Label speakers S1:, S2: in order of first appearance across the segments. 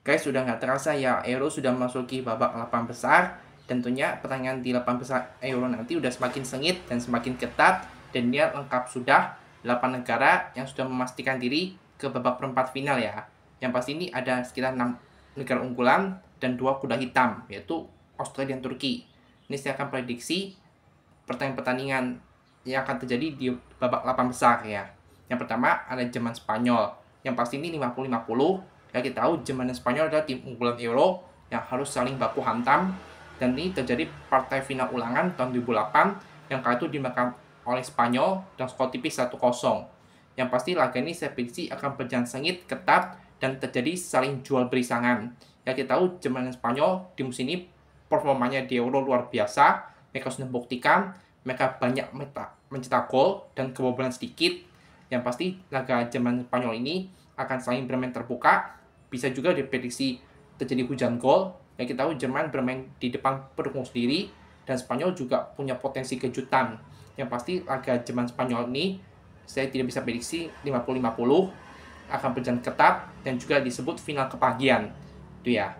S1: Guys, sudah nggak terasa ya, Euro sudah memasuki babak 8 besar. Tentunya pertandingan di 8 besar Euro nanti udah semakin sengit dan semakin ketat. Dan dia lengkap sudah 8 negara yang sudah memastikan diri ke babak perempat final ya. Yang pasti ini ada sekitar 6 negara unggulan dan 2 kuda hitam, yaitu Australia dan Turki. Ini saya akan prediksi pertandingan-pertandingan yang akan terjadi di babak 8 besar ya. Yang pertama ada Jerman Spanyol. Yang pasti ini 50-50. Ya kita tahu Jerman dan Spanyol adalah tim unggulan Euro yang harus saling baku hantam. Dan ini terjadi partai final ulangan tahun 2008 yang kali itu dimenangkan oleh Spanyol dan skor tipis 1-0. Yang pasti laga ini saya prediksi akan berjalan sengit, ketat, dan terjadi saling jual beli serangan. Ya kita tahu Jerman dan Spanyol di musim ini performanya di Euro luar biasa. Mereka sudah membuktikan mereka banyak mencetak gol dan kebobolan sedikit. Yang pasti laga Jerman Spanyol ini akan saling bermain terbuka. Bisa juga diprediksi terjadi hujan gol. Yang kita tahu Jerman bermain di depan pendukung sendiri dan Spanyol juga punya potensi kejutan. Yang pasti laga Jerman Spanyol ini saya tidak bisa prediksi 50-50 akan berjalan ketat dan juga disebut final kepagian. Itu ya.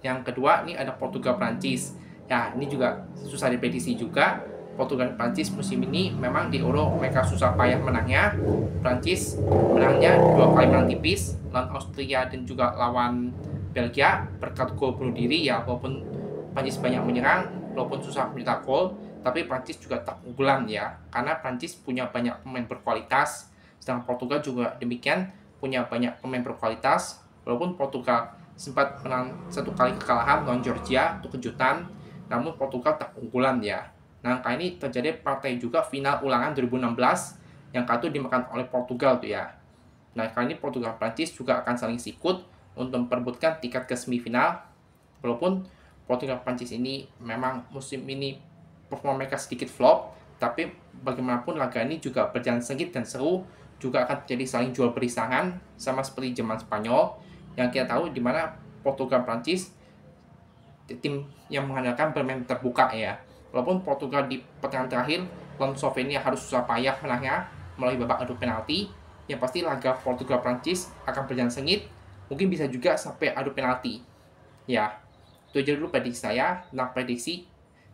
S1: Yang kedua ini ada Portugal Prancis. Ya, ini juga susah diprediksi juga. Portugal dan Prancis musim ini memang di Euro mereka susah payah menangnya. Prancis menangnya 2 kali menang tipis lawan Austria dan juga lawan Belgia berkat gol bunuh diri ya, walaupun Prancis banyak menyerang, walaupun susah mencetak gol, tapi Prancis juga tak unggulan ya, karena Prancis punya banyak pemain berkualitas, sedangkan Portugal juga demikian punya banyak pemain berkualitas, walaupun Portugal sempat menang 1 kali kekalahan lawan Georgia untuk kejutan, namun Portugal tak unggulan ya. Nah, kali ini terjadi partai juga final ulangan 2016 yang kali itu dimakan oleh Portugal tuh ya. Nah, kali ini Portugal Prancis juga akan saling sikut untuk memperebutkan tiket ke semifinal. Walaupun Portugal Prancis ini memang musim ini performa mereka sedikit flop, tapi bagaimanapun laga ini juga berjalan sengit dan seru, juga akan terjadi saling jual beli serangan sama seperti Jerman Spanyol yang kita tahu di mana Portugal Prancis tim yang mengandalkan bermain terbuka ya. Walaupun Portugal di pertandingan terakhir lawan Slovenia harus susah payah menangnya melalui babak adu penalti, yang pasti laga Portugal Prancis akan berjalan sengit, mungkin bisa juga sampai adu penalti. Ya, itu aja dulu prediksi saya tentang prediksi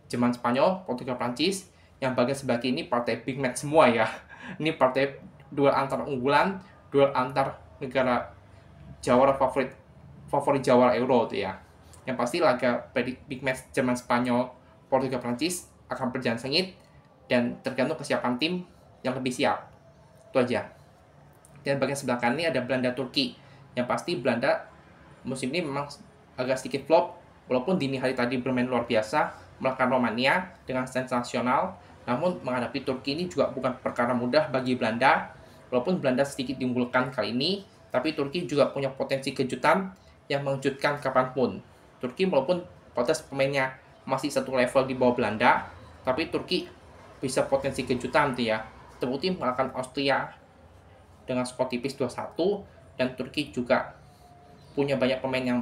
S1: Jerman Spanyol, Portugal Prancis, yang bagian sebelah kiri ini partai big match semua ya. Ini partai duel antar unggulan, duel antar negara jawara favorit jawara Euro tuh ya. Yang pasti laga big match Jerman Spanyol, Portugal Prancis akan berjalan sengit dan tergantung kesiapan tim yang lebih siap. Itu aja. Dan bagian sebelah kanan ini ada Belanda Turki. Yang pasti Belanda musim ini memang agak sedikit flop, walaupun dini hari tadi bermain luar biasa melakukan Romania dengan sensasional. Namun menghadapi Turki ini juga bukan perkara mudah bagi Belanda. Walaupun Belanda sedikit diunggulkan kali ini, tapi Turki juga punya potensi kejutan yang mengejutkan kapanpun. Turki walaupun kualitas pemainnya masih satu level di bawah Belanda, tapi Turki bisa potensi kejutan tuh ya. Terbukti mengalahkan Austria dengan skor tipis 2-1, dan Turki juga punya banyak pemain yang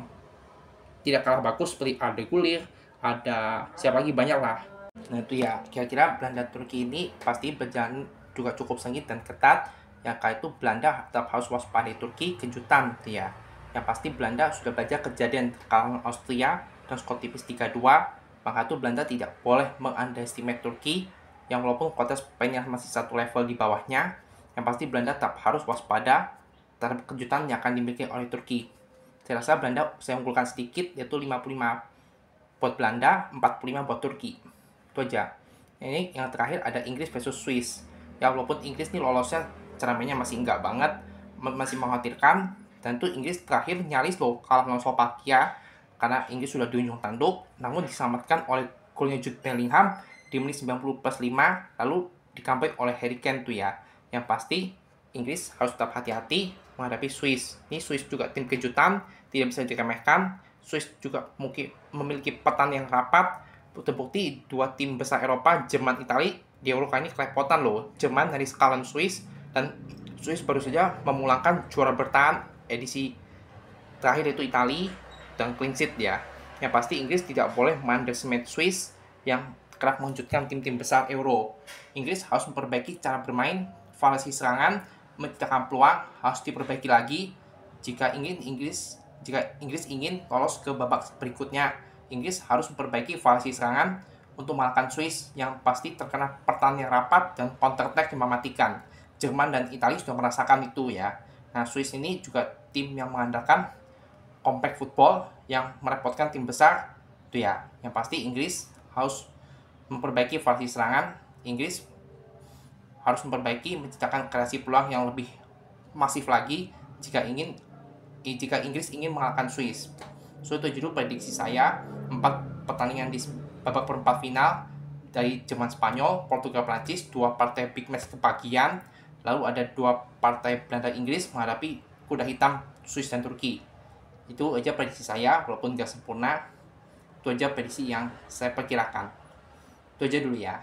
S1: tidak kalah bagus seperti Arda Güler, ada siapa lagi banyak lah. Nah itu ya, kira-kira Belanda Turki ini pasti berjalan juga cukup sengit dan ketat. Yang kali itu Belanda tetap harus waspada Turki, kejutan gitu ya. Yang pasti Belanda sudah belajar kejadian kekalahan Austria dan skor tipis 3-2. Maka itu Belanda tidak boleh mengunderestimate Turki yang walaupun kualitas pemainnya masih satu level di bawahnya. Yang pasti Belanda tetap harus waspada terhadap kejutan yang akan dimiliki oleh Turki. Saya rasa Belanda saya unggulkan sedikit, yaitu 55 buat Belanda, 45 buat Turki. Itu aja. Ini yang terakhir ada Inggris versus Swiss. Ya walaupun Inggris nih lolosnya cara mainnya masih enggak banget, masih mengkhawatirkan. Dan itu Inggris terakhir nyaris loh kalah lawan Slovakia karena Inggris sudah di ujung tanduk, namun diselamatkan oleh golnya Jude Bellingham di menit 90+5, lalu di comeback oleh Harry Kane tuh ya. Yang pasti Inggris harus tetap hati-hati menghadapi Swiss. Ini Swiss juga tim kejutan, tidak bisa diremehkan. Swiss juga mungkin memiliki petan yang rapat. Terbukti dua tim besar Eropa, Jerman, Italia, di Euro kali ini kelepotan loh. Jerman dari sekalian Swiss, dan Swiss baru saja memulangkan juara bertahan edisi terakhir yaitu Italia dan clean sheet ya. Yang pasti Inggris tidak boleh underestimate Swiss yang kerap mewujudkan tim-tim besar Euro. Inggris harus memperbaiki cara bermain, variasi serangan, menciptakan peluang harus diperbaiki lagi jika ingin Inggris Jika Inggris ingin lolos ke babak berikutnya, Inggris harus memperbaiki formasi serangan untuk mengalahkan Swiss yang pasti terkena pertahanan yang rapat dan counter attack yang mematikan. Jerman dan Italia sudah merasakan itu ya. Nah, Swiss ini juga tim yang mengandalkan compact football yang merepotkan tim besar. Itu ya. Yang pasti Inggris harus memperbaiki formasi serangan. Inggris harus menciptakan kreasi peluang yang lebih masif lagi jika Inggris ingin mengalahkan Swiss. So itu judul prediksi saya 4 pertandingan di babak perempat final dari Jerman Spanyol, Portugal Prancis, 2 partai big match kebagian, lalu ada 2 partai Belanda Inggris menghadapi kuda hitam Swiss dan Turki. Itu aja prediksi saya, walaupun gak sempurna. Itu aja prediksi yang saya perkirakan. Itu aja dulu ya.